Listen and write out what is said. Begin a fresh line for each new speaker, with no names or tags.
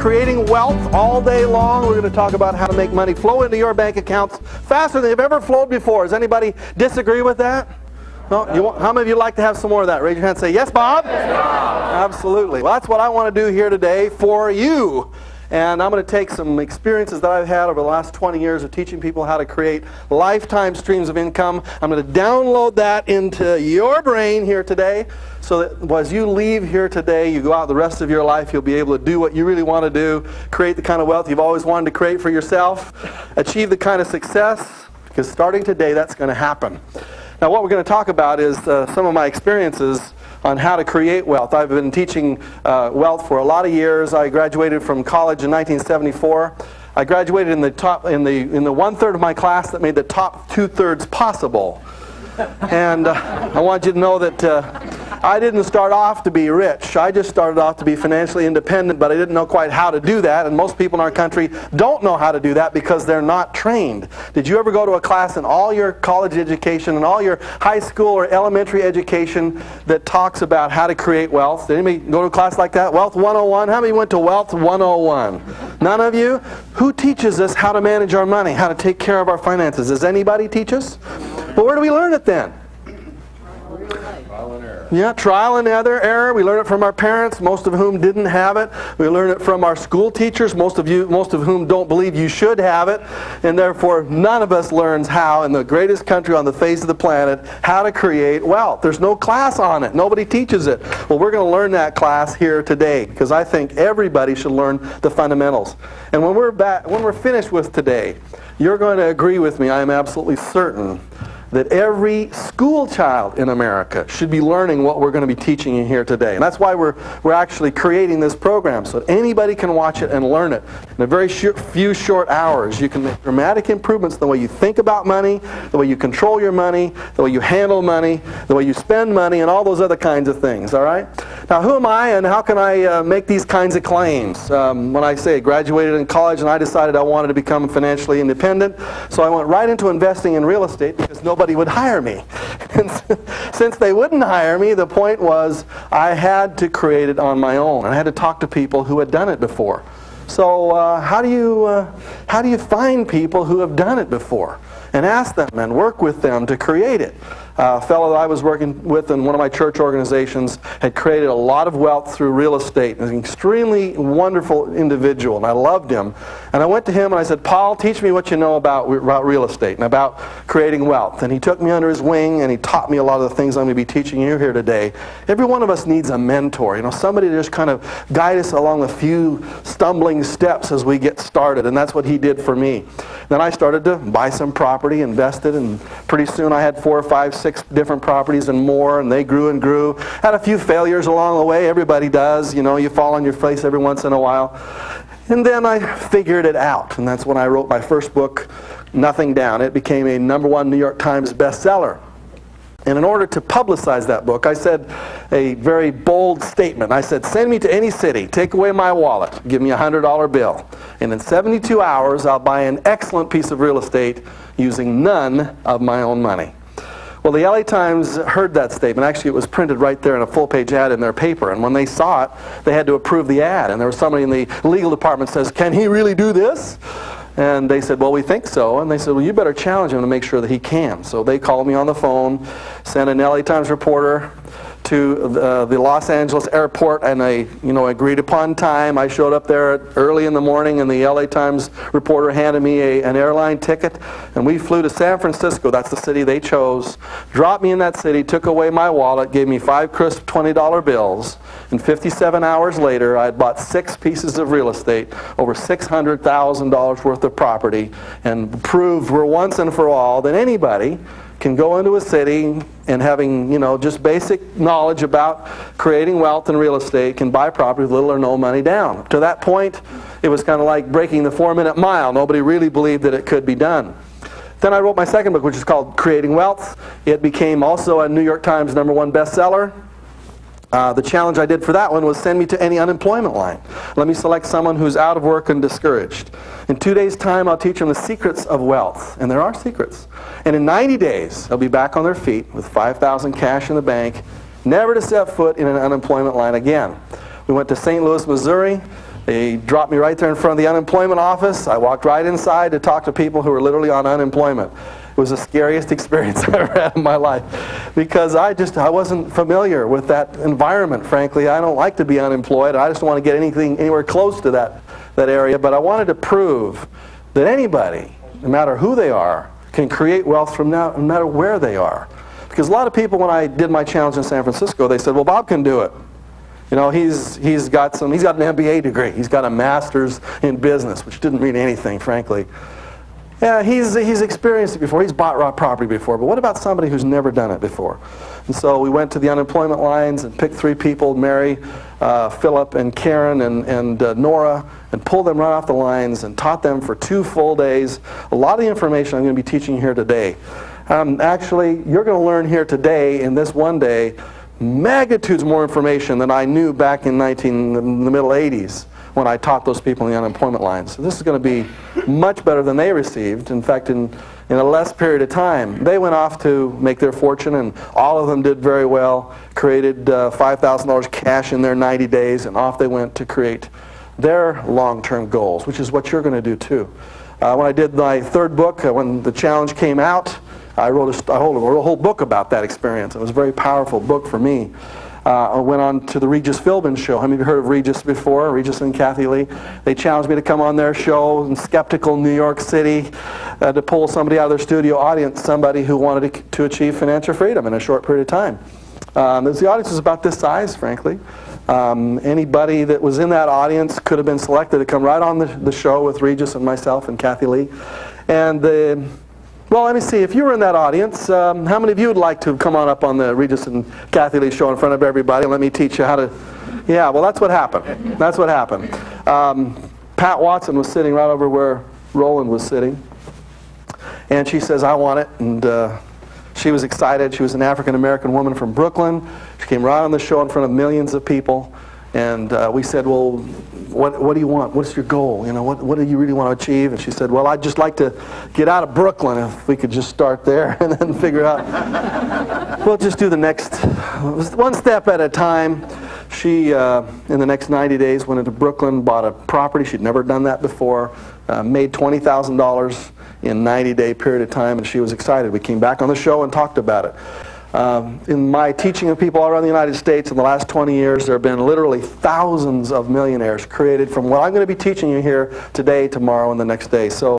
creating wealth all day long. We're going to talk about how to make money flow into your bank accounts faster than they've ever flowed before. Does anybody disagree with that? No? How many of you like to have some more of that? Raise your hand and say, yes, Bob? Yes, Bob. Absolutely. Well, that's what I want to do here today for you. And I'm going to take some experiences that I've had over the last 20 years of teaching people how to create lifetime streams of income. I'm going to download that into your brain here today so that as you leave here today, you go out the rest of your life, you'll be able to do what you really want to do, create the kind of wealth you've always wanted to create for yourself, achieve the kind of success, because starting today, that's going to happen. Now, what we're going to talk about is some of my experiences on how to create wealth. I've been teaching wealth for a lot of years. I graduated from college in 1974. I graduated in the 1/3 of my class that made the top 2/3 possible. And I want you to know that I didn't start off to be rich. I just started off to be financially independent, but I didn't know quite how to do that. And most people in our country don't know how to do that because they're not trained. Did you ever go to a class in all your college education and all your high school or elementary education that talks about how to create wealth? Did anybody go to a class like that? Wealth 101? How many went to Wealth 101? None of you? Who teaches us how to manage our money, how to take care of our finances? Does anybody teach us? Well, where do we learn it then?
Trial and error.
Yeah, trial and error. We learn it from our parents, most of whom didn't have it. We learn it from our school teachers, most of whom don't believe you should have it. And therefore, none of us learns how, in the greatest country on the face of the planet, how to create wealth. There's no class on it. Nobody teaches it. Well, we're going to learn that class here today, because I think everybody should learn the fundamentals. And when we're finished with today, you're going to agree with me, I am absolutely certain, that every school child in America should be learning what we're going to be teaching you here today. And that's why we're actually creating this program, so that anybody can watch it and learn it. In a very few short hours, you can make dramatic improvements in the way you think about money, the way you control your money, the way you handle money, the way you spend money, and all those other kinds of things, all right? Now, who am I and how can I make these kinds of claims? When I say I graduated in college and I decided I wanted to become financially independent, so I went right into investing in real estate because nobody would hire me. And since they wouldn't hire me, the point was I had to create it on my own. And I had to talk to people who had done it before. So how do you find people who have done it before? And ask them and work with them to create it. A fellow that I was working with in one of my church organizations had created a lot of wealth through real estate. An extremely wonderful individual, and I loved him. And I went to him and I said, Paul, teach me what you know about real estate and about creating wealth. And he took me under his wing and he taught me a lot of the things I'm going to be teaching you here today. Every one of us needs a mentor, you know, somebody to just kind of guide us along a few stumbling steps as we get started. And that's what he did for me. Then I started to buy some property, invested, and pretty soon I had 4, 5, 6 different properties and more, and they grew and grew. Had a few failures along the way. Everybody does. You know, you fall on your face every once in a while. And then I figured it out, and that's when I wrote my first book, Nothing Down. It became a #1 New York Times bestseller. And in order to publicize that book, I said a very bold statement. I said, send me to any city, take away my wallet, give me a $100 bill. And in 72 hours, I'll buy an excellent piece of real estate using none of my own money. Well, the LA Times heard that statement. Actually, it was printed right there in a full-page ad in their paper. And when they saw it, they had to approve the ad. And there was somebody in the legal department says, can he really do this? And they said, well, we think so. And they said, well, you better challenge him to make sure that he can. So they called me on the phone, sent an LA Times reporter to the Los Angeles airport, and they, agreed upon time. I showed up there early in the morning, and the LA Times reporter handed me an airline ticket, and we flew to San Francisco. That's the city they chose. Dropped me in that city, took away my wallet, gave me 5 crisp $20 bills, and 57 hours later, I had bought 6 pieces of real estate, over $600,000 worth of property, and proved for once and for all that anybody can go into a city and having, just basic knowledge about creating wealth in real estate can buy property with little or no money down. To that point, it was kind of like breaking the 4-minute mile. Nobody really believed that it could be done. Then I wrote my second book, which is called Creating Wealth. It became also a New York Times #1 bestseller. The challenge I did for that one was send me to any unemployment line. Let me select someone who's out of work and discouraged. In 2 days' time, I'll teach them the secrets of wealth. And there are secrets. And in 90 days, they'll be back on their feet with $5,000 cash in the bank, never to set foot in an unemployment line again. We went to St. Louis, Missouri. He dropped me right there in front of the unemployment office. I walked right inside to talk to people who were literally on unemployment. It was the scariest experience I ever had in my life because I wasn't familiar with that environment, frankly. I don't like to be unemployed. I just don't want to get anywhere close to that area. But I wanted to prove that anybody, no matter who they are, can create wealth from now, no matter where they are. Because a lot of people, when I did my challenge in San Francisco, they said, well, Bob can do it. You know, he's got an MBA degree. He's got a master's in business, which didn't mean anything, frankly. Yeah, he's experienced it before. He's bought raw property before. But what about somebody who's never done it before? And so we went to the unemployment lines and picked 3 people, Mary, Philip, and Karen, and Nora, and pulled them right off the lines and taught them for 2 full days. A lot of the information I'm going to be teaching here today. Actually, you're going to learn here today, in this one day, magnitudes more information than I knew back in the middle 80s when I taught those people in the unemployment lines. So this is going to be much better than they received. In fact, in a less period of time, they went off to make their fortune, and all of them did very well, created $5,000 cash in their 90 days, and off they went to create their long-term goals, which is what you're going to do too. When I did my 3rd book, when the challenge came out, I wrote a whole book about that experience. It was a very powerful book for me. I went on to the Regis Philbin show. How many of you heard of Regis before? Regis and Kathy Lee. They challenged me to come on their show in skeptical New York City to pull somebody out of their studio audience, somebody who wanted to achieve financial freedom in a short period of time. The audience was about this size, frankly. Anybody that was in that audience could have been selected to come right on the show with Regis and myself and Kathy Lee. And well, let me see. If you were in that audience, how many of you would like to come on up on the Regis and Kathy Lee show in front of everybody and let me teach you how to... Yeah, well, that's what happened. That's what happened. Pat Watson was sitting right over where Roland was sitting. And she says, I want it. And she was excited. She was an African-American woman from Brooklyn. She came right on the show in front of millions of people. And we said, well, what do you want? What's your goal? You know, what do you really want to achieve? And she said, well, I'd just like to get out of Brooklyn if we could just start there and then figure out. We'll just do the next, one step at a time. She, in the next 90 days, went into Brooklyn, bought a property. She'd never done that before, made $20,000 in a 90-day period of time, and she was excited. We came back on the show and talked about it. In my teaching of people all around the United States in the last 20 years, there have been literally thousands of millionaires created from what I'm going to be teaching you here today, tomorrow, and the next day. So